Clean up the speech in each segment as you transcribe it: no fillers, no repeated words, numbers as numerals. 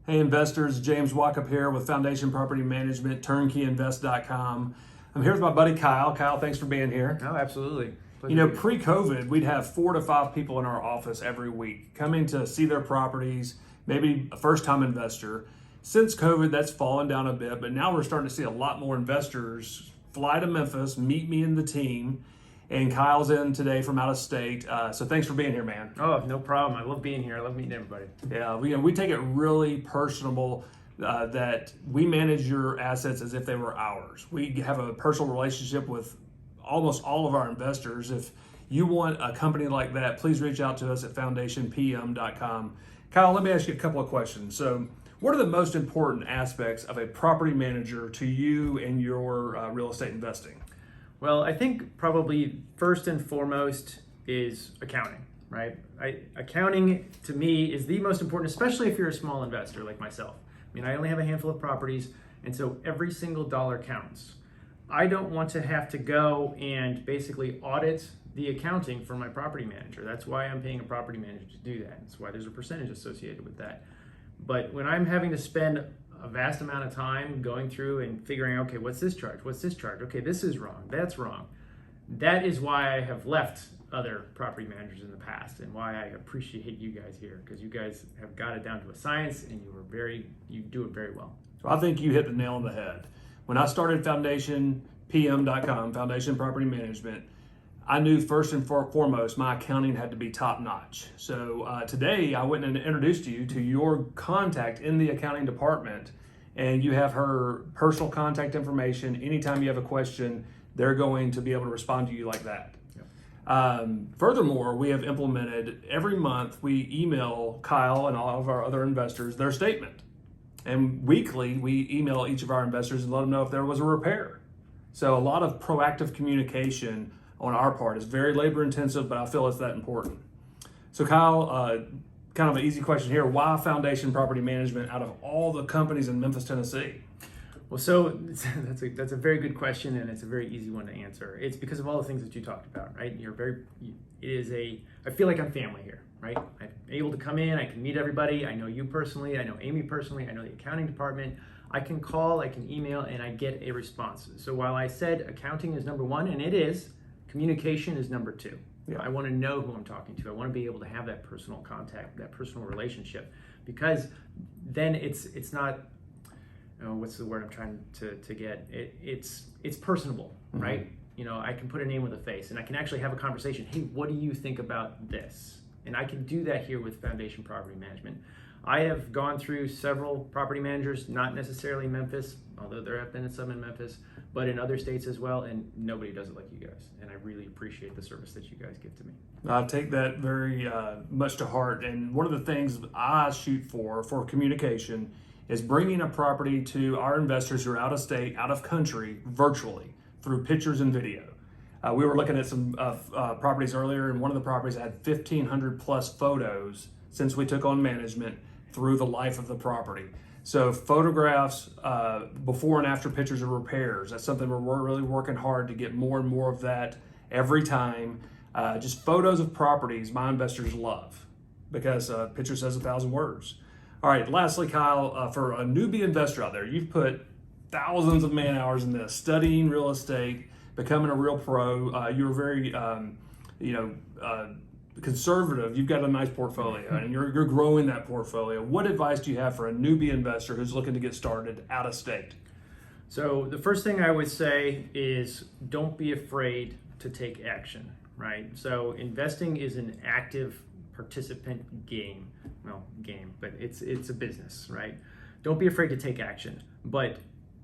Hey investors, James Walkup here with Foundation Property Management, turnkeyinvest.com. I'm here with my buddy Kyle. Kyle, thanks for being here. Oh, absolutely. You know, pre-COVID, we'd have 4 to 5 people in our office every week coming to see their properties, maybe a first-time investor. Since COVID, that's fallen down a bit, but now we're starting to see a lot more investors fly to Memphis, meet me and the team, and Kyle's in today from out of state. So thanks for being here, man. Oh, no problem. I love being here. I love meeting everybody. Yeah, we take it really personable that we manage your assets as if they were ours. We have a personal relationship with almost all of our investors. If you want a company like that, please reach out to us at foundationpm.com. Kyle, let me ask you a couple of questions. So, what are the most important aspects of a property manager to you and your real estate investing? Well, I think probably first and foremost is accounting, right? Accounting to me is the most important, especially if you're a small investor like myself. I mean, I only have a handful of properties, and so every single dollar counts. I don't want to have to go and basically audit the accounting for my property manager. That's why I'm paying a property manager to do that. That's why there's a percentage associated with that. But when I'm having to spend a vast amount of time going through and figuring, okay, what's this charge? What's this charge? Okay, this is wrong. That's wrong. That is why I have left other property managers in the past, and why I appreciate you guys here, because you guys have got it down to a science, and you do it very well. So I think you hit the nail on the head. When I started foundationpm.com, Foundation Property Management, I knew first and foremost my accounting had to be top notch. So today I went and introduced you to your contact in the accounting department, and you have her personal contact information. Anytime you have a question, they're going to be able to respond to you like that. Furthermore, we have implemented every month, we email Kyle and all of our other investors their statement. And weekly, we email each of our investors and let them know if there was a repair. So a lot of proactive communication on our part is very labor intensive, but I feel it's that important. So Kyle, kind of an easy question here. Why Foundation Property Management out of all the companies in Memphis, Tennessee? Well, so that's a very good question, and it's a very easy one to answer. It's because of all the things that you talked about, right? I feel like I'm family here, right? I'm able to come in, I can meet everybody. I know you personally, I know Amy personally, I know the accounting department. I can call, I can email, and I get a response. So while I said accounting is number one, and it is, communication is number two. Yeah. I want to know who I'm talking to. I want to be able to have that personal contact, that personal relationship, because then it's not, what's the word I'm trying to get? It's personable, right? You know, I can put a name with a face, and I can actually have a conversation. Hey, what do you think about this? And I can do that here with Foundation Property Management. I have gone through several property managers, not necessarily Memphis, although there have been some in Memphis, but in other states as well, and nobody does it like you guys. And I really appreciate the service that you guys give to me. I take that very much to heart. And one of the things I shoot for communication is bringing a property to our investors who are out of state, out of country, virtually through pictures and video. We were looking at some properties earlier, and one of the properties had 1,500 plus photos since we took on management through the life of the property. So photographs, before and after pictures of repairs, that's something we're really working hard to get more and more of that every time. Just photos of properties my investors love, because a picture says 1,000 words. All right, lastly, Kyle, for a newbie investor out there, you've put thousands of man hours in this, studying real estate, becoming a real pro. You're very, conservative. You've got a nice portfolio, and you're growing that portfolio. What advice do you have for a newbie investor who's looking to get started out of state? So the first thing I would say is don't be afraid to take action, right? So investing is an active participant game. Well, but it's a business, right? Don't be afraid to take action, but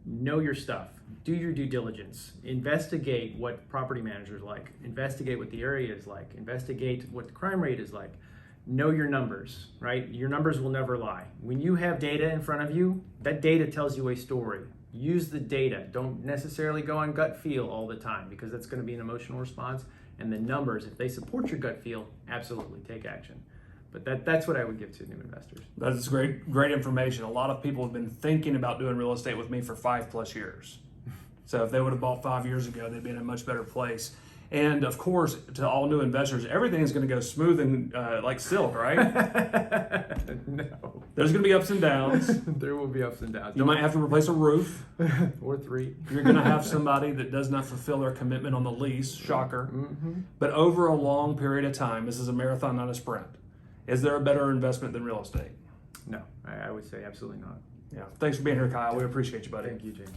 know your stuff. Do your due diligence. Investigate what property managers like. Investigate what the area is like. Investigate what the crime rate is like. Know your numbers, right? Your numbers will never lie. When you have data in front of you, that data tells you a story. Use the data. Don't necessarily go on gut feel all the time, because that's going to be an emotional response. And the numbers, if they support your gut feel, absolutely take action. But that's what I would give to new investors. That's great information. A lot of people have been thinking about doing real estate with me for 5+ years. So if they would have bought 5 years ago, they'd be in a much better place. And of course, to all new investors, everything's going to go smooth and like silk, right? No. There's going to be ups and downs. There will be ups and downs. You might have to replace a roof. Or 3. You're going to have somebody that does not fulfill their commitment on the lease. Shocker. Mm-hmm. But over a long period of time, this is a marathon, not a sprint. Is there a better investment than real estate? No, I would say absolutely not. Yeah. Thanks for being here, Kyle. We appreciate you, buddy. Thank you, James.